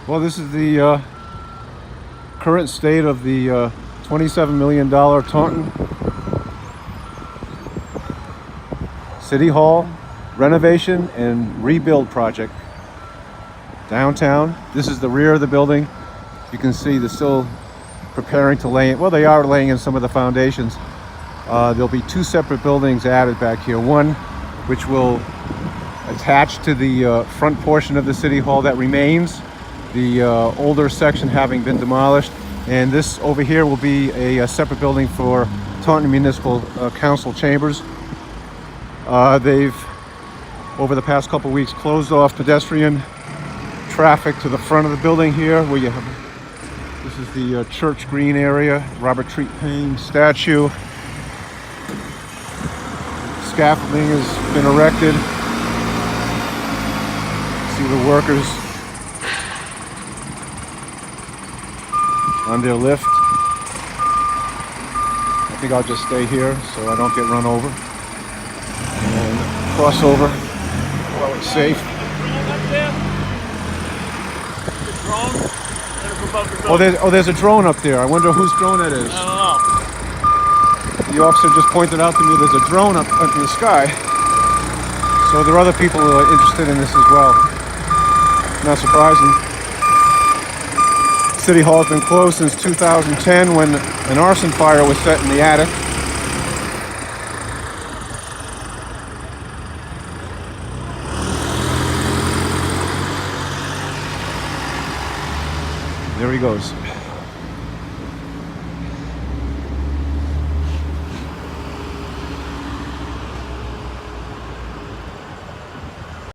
Well, this is the current state of the $27 million Taunton City Hall renovation and rebuild project downtown. This is the rear of the building. You can see they're still preparing to lay it. Well, they are laying in some of the foundations. There'll be two separate buildings added back here. One which will attach to the front portion of the City Hall that remains, the older section having been demolished. And this over here will be a separate building for Taunton Municipal Council chambers. They've, over the past couple weeks, closed off pedestrian traffic to the front of the building here, where you have, this is the Church Green area, Robert Treat Paine statue. Scaffolding has been erected. See the workers on their lift. I think I'll just stay here so I don't get run over. And cross over while it's safe. There's a drone up there. I wonder whose drone it is. I don't know. The officer just pointed out to me there's a drone up in the sky. So there are other people who are interested in this as well. Not surprising. City Hall has been closed since 2010 when an arson fire was set in the attic. There he goes.